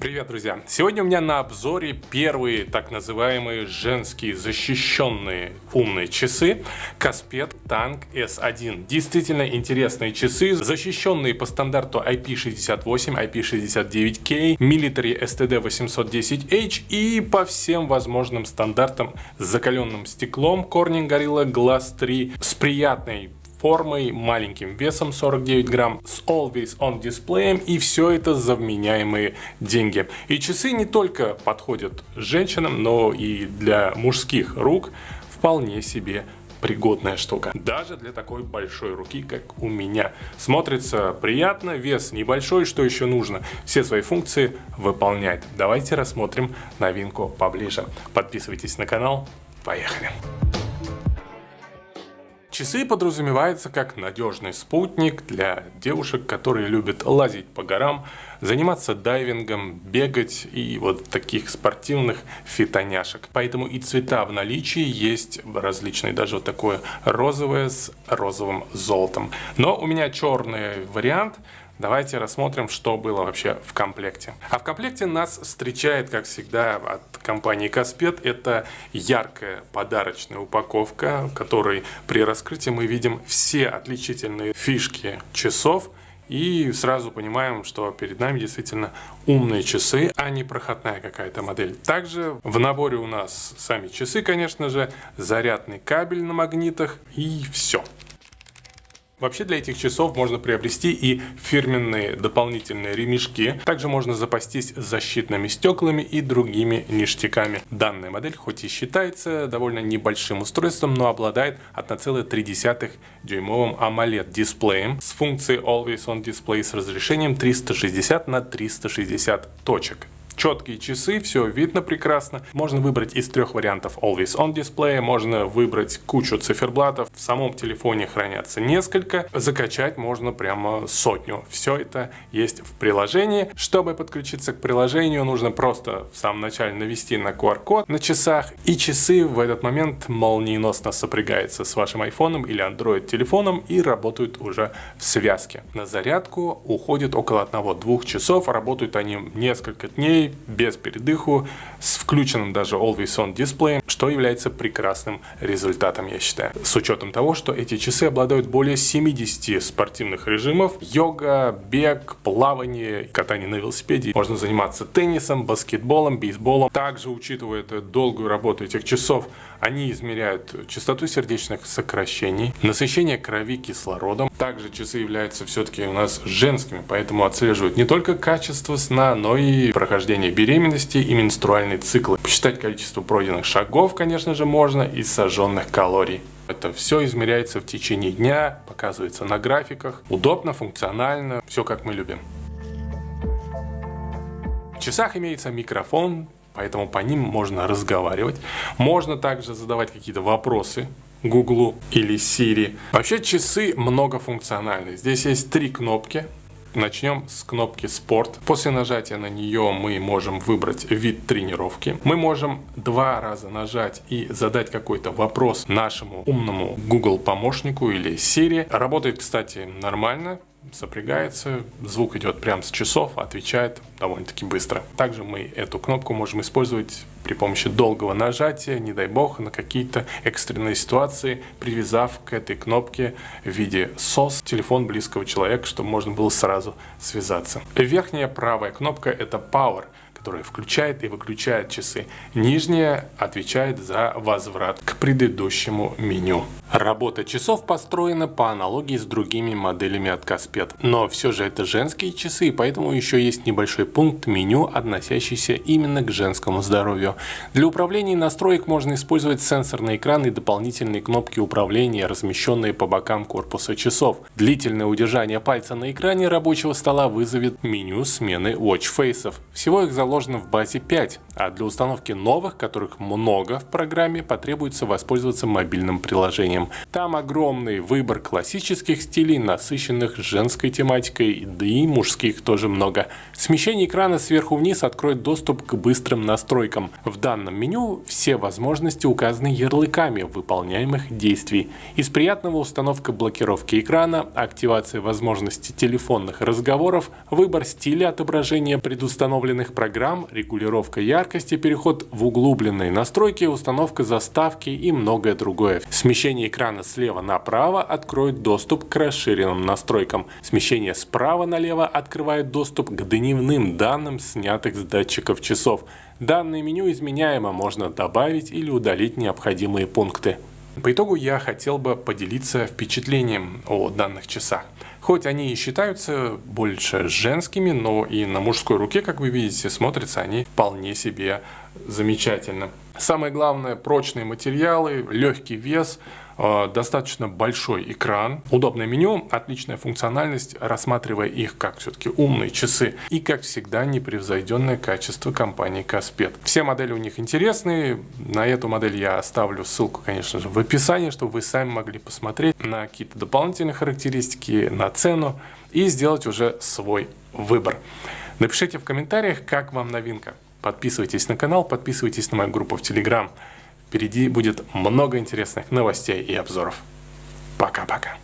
Привет, друзья! Сегодня у меня на обзоре первые так называемые женские защищенные умные часы Casper Tank S1. Действительно интересные часы, защищенные по стандарту IP68, IP69K, Military STD 810H и по всем возможным стандартам с закаленным стеклом Corning Gorilla Glass 3 с приятной формой, маленьким весом 49 грамм, с Always On дисплеем, и все это за вменяемые деньги. И часы не только подходят женщинам, но и для мужских рук вполне себе пригодная штука. Даже для такой большой руки, как у меня. Смотрится приятно, вес небольшой, что еще нужно. Все свои функции выполняет. Давайте рассмотрим новинку поближе. Подписывайтесь на канал. Поехали! Часы подразумеваются как надежный спутник для девушек, которые любят лазить по горам, заниматься дайвингом, бегать и вот таких спортивных фитоняшек. Поэтому и цвета в наличии есть различные, даже вот такое розовое с розовым золотом. Но у меня черный вариант. Давайте рассмотрим, что было вообще в комплекте. А в комплекте нас встречает, как всегда, от компании Casper, это яркая подарочная упаковка, в которой при раскрытии мы видим все отличительные фишки часов. И сразу понимаем, что перед нами действительно умные часы, а не проходная какая-то модель. Также в наборе у нас сами часы, конечно же, зарядный кабель на магнитах и все. Вообще для этих часов можно приобрести и фирменные дополнительные ремешки. Также можно запастись защитными стеклами и другими ништяками. Данная модель хоть и считается довольно небольшим устройством, но обладает 1,3 дюймовым AMOLED дисплеем с функцией Always On Display с разрешением 360 на 360 точек. Четкие часы, все видно прекрасно. Можно выбрать из трех вариантов Always On дисплея, можно выбрать кучу циферблатов. В самом телефоне хранятся несколько, закачать можно прямо сотню. Все это есть в приложении. Чтобы подключиться к приложению, нужно просто в самом начале навести на QR-код на часах, и часы в этот момент молниеносно сопрягаются с вашим iPhone или Android телефоном и работают уже в связке. На зарядку уходит около 1-2 часов, работают они несколько дней без передыху, с включенным даже Always On дисплеем, что является прекрасным результатом, я считаю. С учетом того, что эти часы обладают более 70 спортивных режимов: йога, бег, плавание, катание на велосипеде. Можно заниматься теннисом, баскетболом, бейсболом. Также, учитывая долгую работу этих часов, они измеряют частоту сердечных сокращений, насыщение крови кислородом. Также часы являются все-таки у нас женскими, поэтому отслеживают не только качество сна, но и прохождение беременности и менструальные циклы. Посчитать количество пройденных шагов, конечно же, можно, и сожженных калорий. Это все измеряется в течение дня, показывается на графиках. Удобно, функционально, все как мы любим. В часах имеется микрофон, поэтому по ним можно разговаривать. Можно также задавать какие-то вопросы Гуглу или Siri. Вообще часы многофункциональны. Здесь есть 3 кнопки. Начнем с кнопки «Спорт». После нажатия на нее мы можем выбрать вид тренировки. Мы можем 2 раза нажать и задать какой-то вопрос нашему умному Google помощнику или Siri. Работает, кстати, нормально. Сопрягается, звук идет прямо с часов, отвечает довольно-таки быстро. Также мы эту кнопку можем использовать при помощи долгого нажатия, не дай бог, на какие-то экстренные ситуации, привязав к этой кнопке в виде SOS телефон близкого человека, чтобы можно было сразу связаться. Верхняя правая кнопка — это Power, которая включает и выключает часы. Нижняя отвечает за возврат к предыдущему меню. Работа часов построена по аналогии с другими моделями от Casper. Но все же это женские часы, поэтому еще есть небольшой пункт меню, относящийся именно к женскому здоровью. Для управления и настроек можно использовать сенсорный экран и дополнительные кнопки управления, размещенные по бокам корпуса часов. Длительное удержание пальца на экране рабочего стола вызовет меню смены watch face'ов. Всего их заложено в базе 5. А для установки новых, которых много в программе, потребуется воспользоваться мобильным приложением. Там огромный выбор классических стилей, насыщенных женской тематикой, да и мужских тоже много. Смещение экрана сверху вниз откроет доступ к быстрым настройкам. В данном меню все возможности указаны ярлыками выполняемых действий. Из приятного установка блокировки экрана, активация возможности телефонных разговоров, выбор стиля отображения предустановленных программ, регулировка яркости, переход в углубленные настройки, установка заставки и многое другое. Смещение экрана слева направо откроет доступ к расширенным настройкам. Смещение справа налево открывает доступ к дневным данным, снятых с датчиков часов. Данное меню изменяемо, можно добавить или удалить необходимые пункты. По итогу я хотел бы поделиться впечатлением о данных часах. Хоть они и считаются больше женскими, но и на мужской руке, как вы видите, смотрятся они вполне себе замечательно. Самое главное, прочные материалы, легкий вес, достаточно большой экран, удобное меню, отличная функциональность, рассматривая их как все-таки умные часы и, как всегда, непревзойденное качество компании Caspet. Все модели у них интересные, на эту модель я оставлю ссылку, конечно же, в описании, чтобы вы сами могли посмотреть на какие-то дополнительные характеристики, на цену и сделать уже свой выбор. Напишите в комментариях, как вам новинка. Подписывайтесь на канал, подписывайтесь на мою группу в Telegram. Впереди будет много интересных новостей и обзоров. Пока-пока.